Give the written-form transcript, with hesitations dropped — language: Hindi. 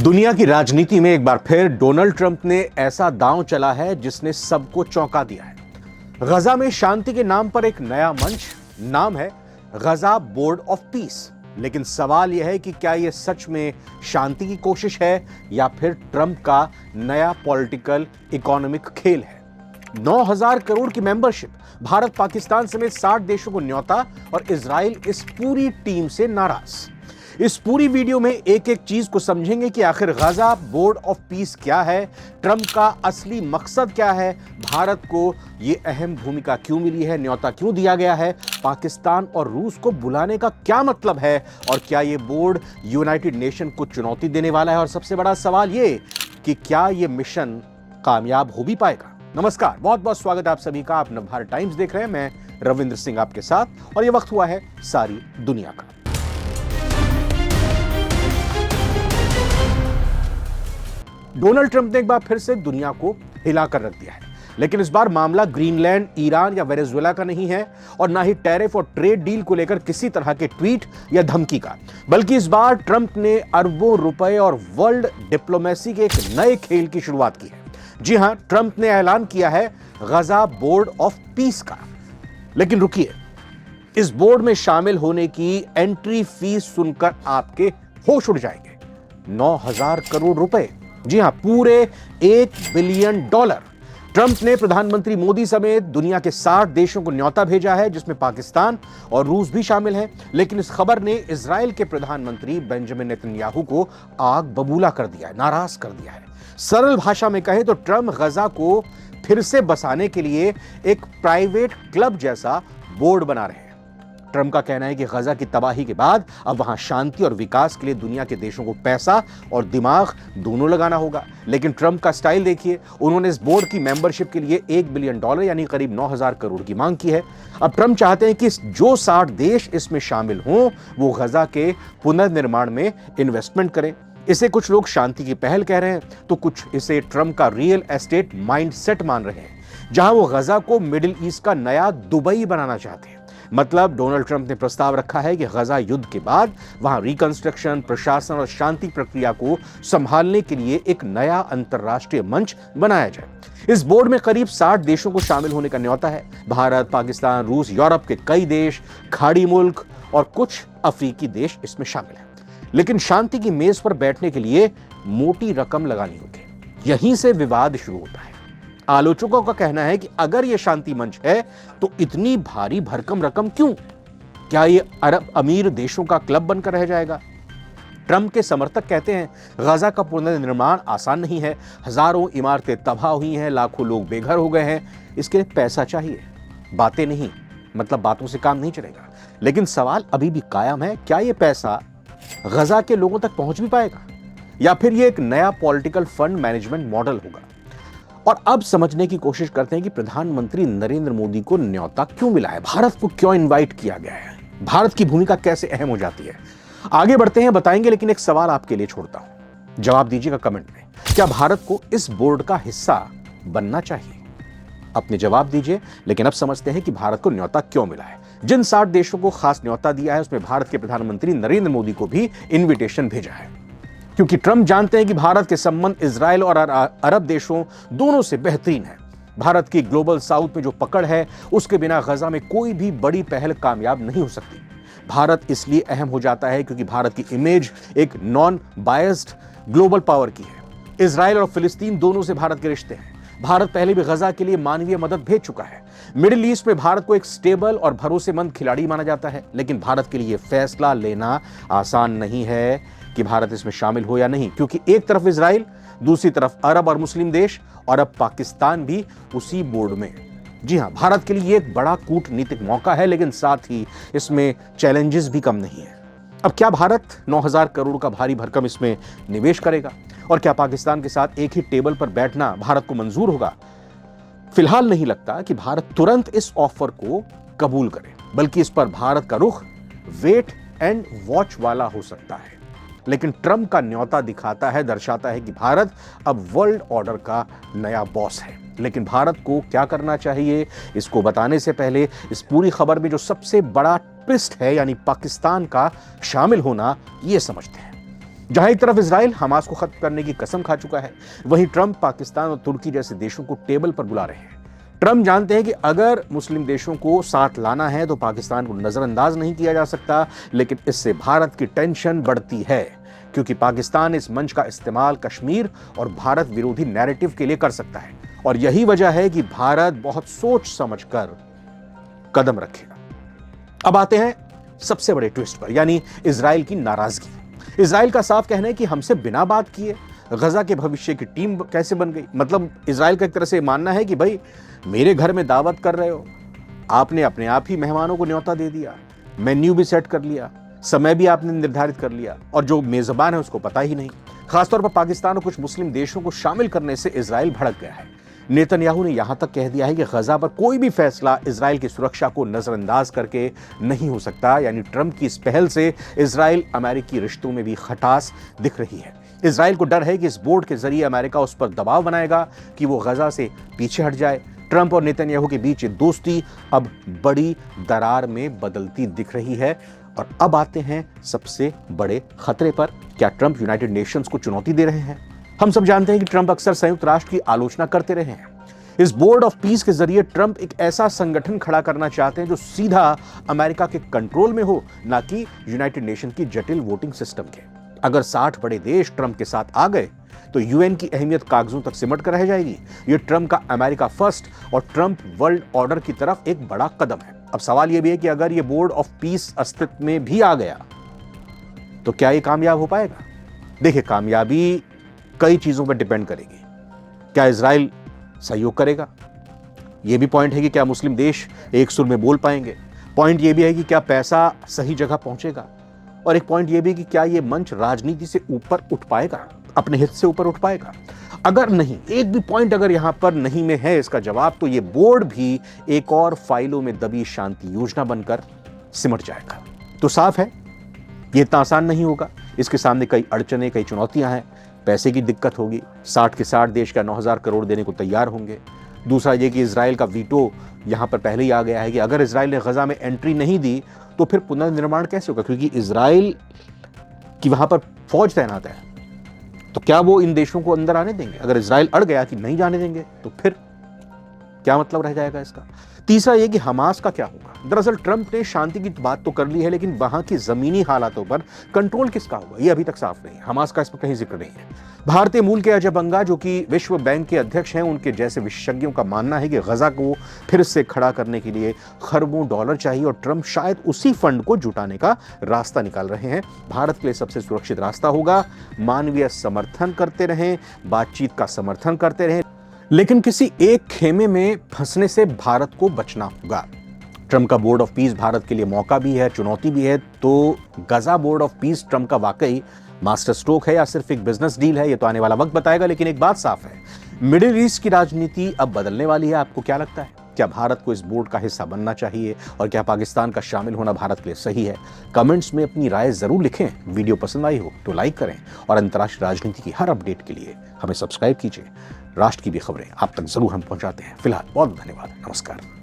दुनिया की राजनीति में एक बार फिर डोनाल्ड ट्रंप ने ऐसा दांव चला है जिसने सबको चौंका दिया है। गजा में शांति के नाम पर एक नया मंच, नाम है गजा बोर्ड ऑफ पीस। लेकिन सवाल यह है कि क्या यह सच में शांति की कोशिश है या फिर ट्रंप का नया पॉलिटिकल इकोनॉमिक खेल है। 9,000 करोड़ की मेंबरशिप, भारत पाकिस्तान समेत 60 देशों को न्योता और इजराइल इस पूरी टीम से नाराज। इस पूरी वीडियो में एक एक चीज को समझेंगे कि आखिर गजा बोर्ड ऑफ पीस क्या है, ट्रंप का असली मकसद क्या है, भारत को यह अहम भूमिका क्यों मिली है, न्योता क्यों दिया गया है, पाकिस्तान और रूस को बुलाने का क्या मतलब है और क्या यह बोर्ड यूनाइटेड नेशन को चुनौती देने वाला है। और सबसे बड़ा सवाल यह कि क्या यह मिशन कामयाब हो भी पाएगा। नमस्कार, बहुत बहुत स्वागत है आप सभी का। आप नवभारत टाइम्स देख रहे हैं, मैं रविंद्र सिंह आपके साथ और यह वक्त हुआ है सारी दुनिया का। डोनाल्ड ट्रंप ने एक बार फिर से दुनिया को हिलाकर रख दिया है, लेकिन इस बार मामला ग्रीनलैंड, ईरान या वेनेजुएला का नहीं है और ना ही टैरिफ और ट्रेड डील को लेकर किसी तरह के ट्वीट या धमकी का, बल्कि इस बार ट्रंप ने अरबों रुपए और वर्ल्ड डिप्लोमेसी के एक नए खेल की शुरुआत की है। जी हां, ट्रंप ने ऐलान किया है गजा बोर्ड ऑफ पीस का। लेकिन रुकिए, इस बोर्ड में शामिल होने की एंट्री फीस सुनकर आपके होश उड़ जाएंगे। 9,000 करोड़ रुपए, जी हां, पूरे $1 बिलियन। ट्रंप ने प्रधानमंत्री मोदी समेत दुनिया के 60 देशों को न्योता भेजा है, जिसमें पाकिस्तान और रूस भी शामिल हैं। लेकिन इस खबर ने इजराइल के प्रधानमंत्री बेंजामिन नेतन्याहू को आग बबूला कर दिया है, नाराज कर दिया है। सरल भाषा में कहें तो ट्रंप गजा को फिर से बसाने के लिए एक प्राइवेट क्लब जैसा बोर्ड बना रहे हैं। ट्रंप का कहना है कि गजा की तबाही के बाद अब वहां शांति और विकास के लिए दुनिया के देशों को पैसा और दिमाग दोनों लगाना होगा। लेकिन ट्रंप का स्टाइल देखिए, उन्होंने इस बोर्ड की मेंबरशिप के लिए $1 बिलियन यानी करीब 9,000 करोड़ की मांग की है। अब ट्रंप चाहते हैं कि जो 60 देश इसमें शामिल हों वो गजा के पुनर्निर्माण में इन्वेस्टमेंट करें। इसे कुछ लोग शांति की पहल कह रहे हैं तो कुछ इसे ट्रंप का रियल एस्टेट माइंडसेट मान रहे हैं, जहां वो गजा को मिडिल ईस्ट का नया दुबई बनाना चाहते हैं। मतलब डोनाल्ड ट्रंप ने प्रस्ताव रखा है कि गजा युद्ध के बाद वहां रिकंस्ट्रक्शन, प्रशासन और शांति प्रक्रिया को संभालने के लिए एक नया अंतर्राष्ट्रीय मंच बनाया जाए। इस बोर्ड में करीब 60 देशों को शामिल होने का न्योता है। भारत, पाकिस्तान, रूस, यूरोप के कई देश, खाड़ी मुल्क और कुछ अफ्रीकी देश इसमें शामिल हैं। लेकिन शांति की मेज पर बैठने के लिए मोटी रकम लगानी होगी। यहीं से विवाद शुरू होता है। आलोचकों का कहना है कि अगर यह शांति मंच है तो इतनी भारी भरकम रकम क्यों? क्या यह अरब अमीर देशों का क्लब बनकर रह जाएगा? ट्रंप के समर्थक कहते हैं गजा का पुनर्निर्माण आसान नहीं है, हजारों इमारतें तबाह हुई हैं, लाखों लोग बेघर हो गए हैं, इसके लिए पैसा चाहिए, बातें नहीं। मतलब बातों से काम नहीं चलेगा। लेकिन सवाल अभी भी कायम है, क्या यह पैसा गजा के लोगों तक पहुंच भी पाएगा या फिर यह एक नया पॉलिटिकल फंड मैनेजमेंट मॉडल होगा? और अब समझने की कोशिश करते हैं कि प्रधानमंत्री नरेंद्र मोदी को न्योता क्यों मिला है, भारत को क्यों इनवाइट किया गया है, भारत की भूमिका कैसे अहम हो जाती है। आगे बढ़ते हैं, बताएंगे, लेकिन एक सवाल आपके लिए छोड़ता हूं, जवाब दीजिएगा कमेंट में। क्या भारत को इस बोर्ड का हिस्सा बनना चाहिए? अपने जवाब दीजिए। लेकिन अब समझते हैं कि भारत को न्योता क्यों मिला है। जिन 60 देशों को खास न्योता दिया है उसमें भारत के प्रधानमंत्री नरेंद्र मोदी को भी इन्विटेशन भेजा है, क्योंकि ट्रंप जानते हैं कि भारत के संबंध इजराइल और अरब देशों दोनों से बेहतरीन है। भारत की ग्लोबल साउथ में जो पकड़ है उसके बिना गजा में कोई भी बड़ी पहल कामयाब नहीं हो सकती। भारत इसलिए अहम हो जाता है क्योंकि भारत की इमेज एक नॉन बायस्ड ग्लोबल पावर की है। इजराइल और फिलिस्तीन दोनों से भारत के रिश्ते हैं। भारत पहले भी गजा के लिए मानवीय मदद भेज चुका है। मिडिल ईस्ट में भारत को एक स्टेबल और भरोसेमंद खिलाड़ी माना जाता है। लेकिन भारत के लिए फैसला लेना आसान नहीं है कि भारत इसमें शामिल हो या नहीं, क्योंकि एक तरफ इजराइल, दूसरी तरफ अरब और मुस्लिम देश और अब पाकिस्तान भी उसी बोर्ड में। जी हां, भारत के लिए एक बड़ा कूटनीतिक मौका है, लेकिन साथ ही इसमें चैलेंजेस भी कम नहीं है। अब क्या भारत 9,000 करोड़ का भारी भरकम इसमें निवेश करेगा और क्या पाकिस्तान के साथ एक ही टेबल पर बैठना भारत को मंजूर होगा? फिलहाल नहीं लगता कि भारत तुरंत इस ऑफर को कबूल करे, बल्कि इस पर भारत का रुख वेट एंड वॉच वाला हो सकता है। लेकिन ट्रंप का न्योता दिखाता है, दर्शाता है कि भारत अब वर्ल्ड ऑर्डर का नया बॉस है। लेकिन भारत को क्या करना चाहिए, इसको बताने से पहले इस पूरी खबर में जो सबसे बड़ा ट्विस्ट है, यानी पाकिस्तान का शामिल होना, यह समझते हैं। जहां एक तरफ इजराइल हमास को खत्म करने की कसम खा चुका है, वहीं ट्रंप पाकिस्तान और तुर्की जैसे देशों को टेबल पर बुला रहे हैं। ट्रंप जानते हैं कि अगर मुस्लिम देशों को साथ लाना है तो पाकिस्तान को नजरअंदाज नहीं किया जा सकता, लेकिन इससे भारत की टेंशन बढ़ती है, क्योंकि पाकिस्तान इस मंच का इस्तेमाल कश्मीर और भारत विरोधी नैरेटिव के लिए कर सकता है। और यही वजह है कि भारत बहुत सोच समझकर कदम रखेगा। अब आते हैं सबसे बड़े ट्विस्ट पर, यानी इजराइल की नाराजगी। इजराइल का साफ कहना है कि हमसे बिना बात किए गजा के भविष्य की टीम कैसे बन गई। मतलब इजराइल का एक तरह से मानना है कि भाई मेरे घर में दावत कर रहे हो, आपने अपने आप ही मेहमानों को न्योता दे दिया, मेन्यू भी सेट कर लिया, समय भी आपने निर्धारित कर लिया, और जो मेजबान है उसको पता ही नहीं। खासतौर पर पाकिस्तान और कुछ मुस्लिम देशों को शामिल करने से इजराइल भड़क गया है। नेतन्याहू ने यहां तक कह दिया है कि गजा पर कोई भी फैसला इजराइल की सुरक्षा को नजरअंदाज करके नहीं हो सकता। यानी ट्रंप की इस पहल से इजराइल अमेरिकी रिश्तों में भी खटास दिख रही है। इजराइल को डर है कि इस बोर्ड के जरिए अमेरिका उस पर दबाव बनाएगा कि वो गजा से पीछे हट जाए। ट्रंप और नेतन्याहू के बीच ये दोस्ती अब बड़ी दरार में बदलती दिख रही है। और अब आते हैं सबसे बड़े खतरे पर। क्या ट्रंप यूनाइटेड नेशंस को चुनौती दे रहे हैं? हम सब जानते हैं कि ट्रंप अक्सर संयुक्त राष्ट्र की आलोचना करते रहे हैं। इस बोर्ड ऑफ पीस के जरिए ट्रंप एक ऐसा संगठन खड़ा करना चाहते हैं जो सीधा अमेरिका के कंट्रोल में हो, ना कि यूनाइटेड नेशन की जटिल वोटिंग सिस्टम के। अगर 60 बड़े देश ट्रंप के साथ आ गए तो यूएन की अहमियत कागजों तक सिमट कर रह जाएगी। यह ट्रंप का अमेरिका फर्स्ट और ट्रंप वर्ल्ड ऑर्डर की तरफ एक बड़ा कदम है। अब सवाल यह भी है कि अगर यह बोर्ड ऑफ पीस अस्तित्व में भी आ गया तो क्या यह कामयाब हो पाएगा? देखिए, कामयाबी कई चीजों पर डिपेंड करेगी। क्या इजराइल सहयोग करेगा? यह भी पॉइंट है कि क्या मुस्लिम देश एक सुर में बोल पाएंगे? पॉइंट यह भी है कि क्या पैसा सही जगह पहुंचेगा? और एक पॉइंट यह भी कि क्या यह मंच राजनीति से ऊपर उठ पाएगा, अपने हित से ऊपर उठ पाएगा? अगर नहीं, एक भी पॉइंट अगर यहां पर नहीं में है इसका जवाब, तो यह बोर्ड भी एक और फाइलों में दबी शांति योजना बनकर सिमट जाएगा। तो साफ है यह इतना आसान नहीं होगा। इसके सामने कई अड़चने, कई चुनौतियां हैं। पैसे की दिक्कत होगी, 60 के 60 देश का 9,000 करोड़ देने को तैयार होंगे। दूसरा यह कि इजराइल का वीटो यहां पर पहले ही आ गया है कि अगर इजराइल ने गजा में एंट्री नहीं दी तो फिर पुनर्निर्माण कैसे होगा, क्योंकि इजराइल की वहां पर फौज तैनात है। तो क्या वो इन देशों को अंदर आने देंगे? अगर इजराइल अड़ गया कि नहीं जाने देंगे तो फिर क्या मतलब रह जाएगा इसका? तीसरा यह कि हमास का क्या होगा? दरअसल ट्रंप ने शांति की बात तो कर ली है, लेकिन वहां की जमीनी हालातों पर कंट्रोल किसका होगा यह अभी तक साफ नहीं है। हमास का इस पर कहीं जिक्र नहीं है। भारतीय मूल के अजय बंगा, जो कि विश्व बैंक के अध्यक्ष हैं, उनके जैसे विशेषज्ञों का मानना है कि गजा को फिर से खड़ा करने के लिए खरबों डॉलर चाहिए और ट्रंप शायद उसी फंड को जुटाने का रास्ता निकाल रहे हैं। भारत के लिए सबसे सुरक्षित रास्ता होगा मानवीय समर्थन करते रहें, बातचीत का समर्थन करते रहें, लेकिन किसी एक खेमे में फंसने से भारत को बचना होगा। ट्रंप का बोर्ड ऑफ पीस भारत के लिए मौका भी है, चुनौती भी है। तो गजा बोर्ड ऑफ पीस ट्रंप का वाकई मास्टर स्ट्रोक है या सिर्फ एक बिजनेस डील है, ये तो आने वाला वक्त बताएगा। लेकिन एक बात साफ है, मिडिल ईस्ट की राजनीति अब बदलने वाली है। आपको क्या लगता है? क्या भारत को इस बोर्ड का हिस्सा बनना चाहिए और क्या पाकिस्तान का शामिल होना भारत के लिए सही है? कमेंट्स में अपनी राय जरूर लिखें। वीडियो पसंद आई हो तो लाइक करें और अंतर्राष्ट्रीय राजनीति की हर अपडेट के लिए हमें सब्सक्राइब कीजिए। राष्ट्र की भी खबरें आप तक जरूर हम पहुंचाते हैं। फिलहाल बहुत धन्यवाद। नमस्कार।